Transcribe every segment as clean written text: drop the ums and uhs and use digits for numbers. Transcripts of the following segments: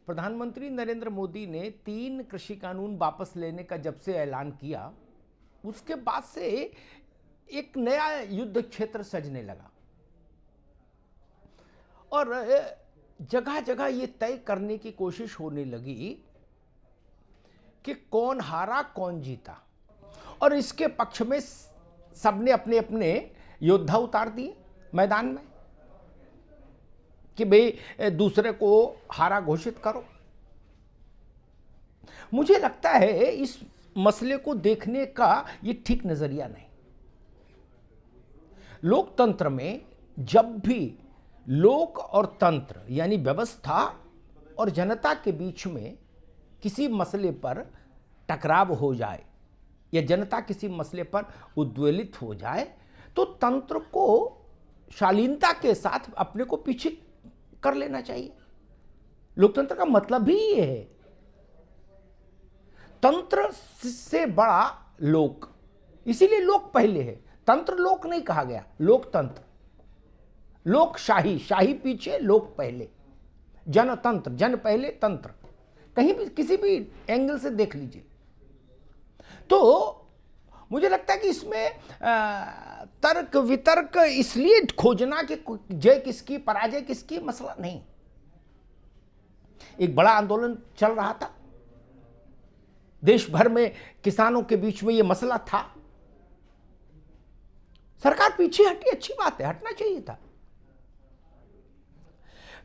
प्रधानमंत्री नरेंद्र मोदी ने 3 कृषि कानून वापस लेने का जब से ऐलान किया, उसके बाद से एक नया युद्ध क्षेत्र सजने लगा और जगह जगह ये तय करने की कोशिश होने लगी कि कौन हारा कौन जीता। और इसके पक्ष में सबने अपने अपने योद्धा उतार दिए मैदान में कि भाई दूसरे को हारा घोषित करो। मुझे लगता है इस मसले को देखने का ये ठीक नजरिया नहीं। लोकतंत्र में जब भी लोक और तंत्र यानी व्यवस्था और जनता के बीच में किसी मसले पर टकराव हो जाए या जनता किसी मसले पर उद्वेलित हो जाए तो तंत्र को शालीनता के साथ अपने को पीछे कर लेना चाहिए। लोकतंत्र का मतलब ही ये है। तंत्र से बड़ा लोक, इसीलिए लोक पहले है। तंत्र लोक नहीं कहा गया, लोकतंत्र। लोकशाही, शाही पीछे, लोक पहले। जनतंत्र, जन पहले, तंत्र। कहीं भी किसी भी एंगल से देख लीजिए। तो मुझे लगता है कि इसमें तर्क वितर्क इसलिए खोजना कि जय किसकी पराजय किसकी मसला नहीं। एक बड़ा आंदोलन चल रहा था देश भर में, किसानों के बीच में यह मसला था। सरकार पीछे हटी, अच्छी बात है, हटना चाहिए था।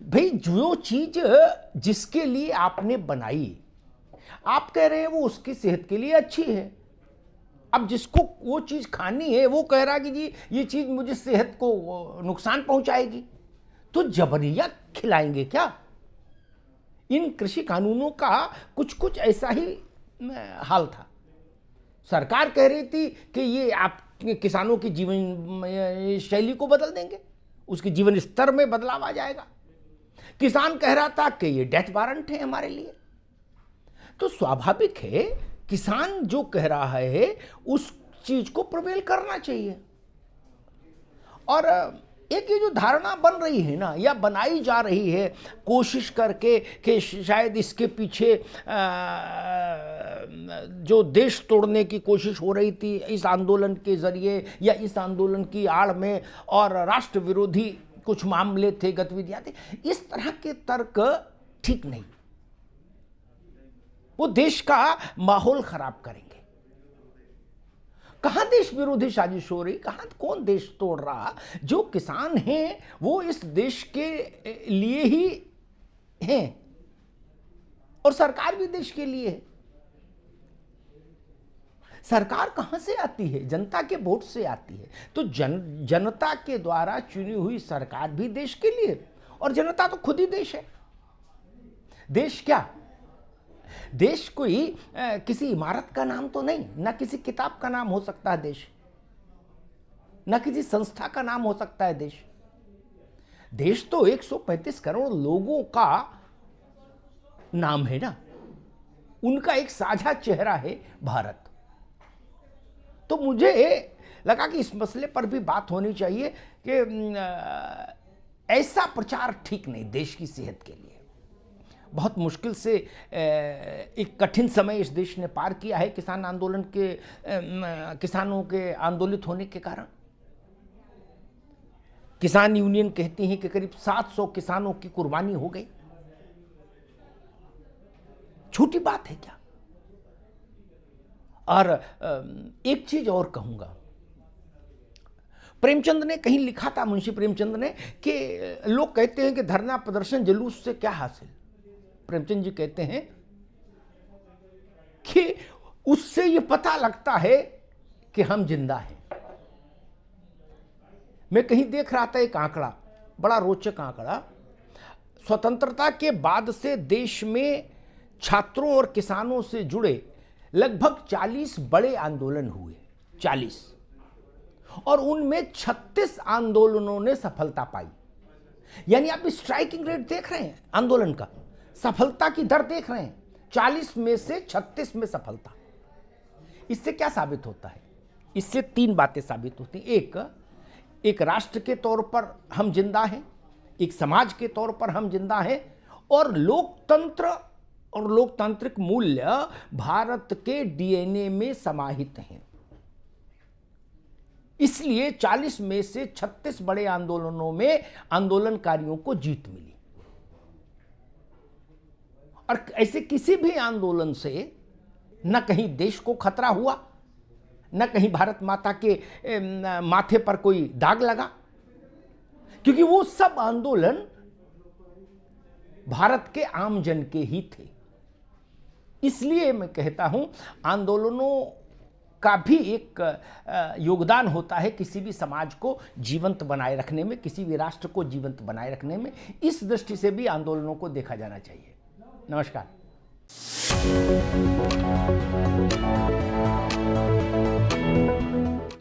भाई जो चीज जिसके लिए आपने बनाई, आप कह रहे हैं वो उसकी सेहत के लिए अच्छी है। अब जिसको वो चीज खानी है वो कह रहा है कि जी ये चीज मुझे सेहत को नुकसान पहुंचाएगी, तो जबरिया खिलाएंगे क्या? इन कृषि कानूनों का कुछ कुछ ऐसा ही हाल था। सरकार कह रही थी कि ये आप किसानों की जीवन शैली को बदल देंगे, उसके जीवन स्तर में बदलाव आ जाएगा। किसान कह रहा था कि ये डेथ वारंट है हमारे लिए। तो स्वाभाविक है किसान जो कह रहा है उस चीज को प्रवेल करना चाहिए। और एक ये जो धारणा बन रही है ना, या बनाई जा रही है कोशिश करके कि शायद इसके पीछे जो देश तोड़ने की कोशिश हो रही थी इस आंदोलन के जरिए या इस आंदोलन की आड़ में, और राष्ट्र विरोधी कुछ मामले थे, गतिविधियां थी, इस तरह के तर्क ठीक नहीं। वो देश का माहौल खराब करेंगे। कहां देश विरोधी साजिश हो रही, कहां कौन देश तोड़ रहा? जो किसान हैं वो इस देश के लिए ही हैं और सरकार भी देश के लिए है। सरकार कहां से आती है? जनता के वोट से आती है। तो जनता के द्वारा चुनी हुई सरकार भी देश के लिए, और जनता तो खुद ही देश है। देश क्या? देश कोई किसी इमारत का नाम तो नहीं, ना किसी किताब का नाम हो सकता है देश, ना किसी संस्था का नाम हो सकता है देश। देश तो 135 करोड़ लोगों का नाम है ना, उनका एक साझा चेहरा है भारत। तो मुझे लगा कि इस मसले पर भी बात होनी चाहिए कि ऐसा प्रचार ठीक नहीं देश की सेहत के लिए। बहुत मुश्किल से एक कठिन समय इस देश ने पार किया है किसान आंदोलन के किसानों के आंदोलित होने के कारण। किसान यूनियन कहती हैं कि करीब 700 किसानों की कुर्बानी हो गई। छोटी बात है क्या? और एक चीज और कहूंगा, प्रेमचंद ने कहीं लिखा था, मुंशी प्रेमचंद ने, कि लोग कहते हैं कि धरना प्रदर्शन जुलूस से क्या हासिल। प्रेमचंद जी कहते हैं कि उससे यह पता लगता है कि हम जिंदा हैं। मैं कहीं देख रहा था एक आंकड़ा, बड़ा रोचक आंकड़ा। स्वतंत्रता के बाद से देश में छात्रों और किसानों से जुड़े लगभग 40 बड़े आंदोलन हुए, 40, और उनमें 36 आंदोलनों ने सफलता पाई। यानी आप स्ट्राइकिंग रेट देख रहे हैं आंदोलन का, सफलता की दर देख रहे हैं, 40 में से 36 में सफलता। इससे क्या साबित होता है? इससे 3 बातें साबित होती हैं। एक राष्ट्र के तौर पर हम जिंदा हैं, एक समाज के तौर पर हम जिंदा हैं, और लोकतंत्र और लोकतांत्रिक मूल्य भारत के डीएनए में समाहित हैं। इसलिए 40 में से 36 बड़े आंदोलनों में आंदोलनकारियों को जीत मिली। और ऐसे किसी भी आंदोलन से न कहीं देश को खतरा हुआ, न कहीं भारत माता के माथे पर कोई दाग लगा, क्योंकि वो सब आंदोलन भारत के आम जन के ही थे। इसलिए मैं कहता हूं, आंदोलनों का भी एक योगदान होता है किसी भी समाज को जीवंत बनाए रखने में, किसी भी राष्ट्र को जीवंत बनाए रखने में। इस दृष्टि से भी आंदोलनों को देखा जाना चाहिए। नमस्कार।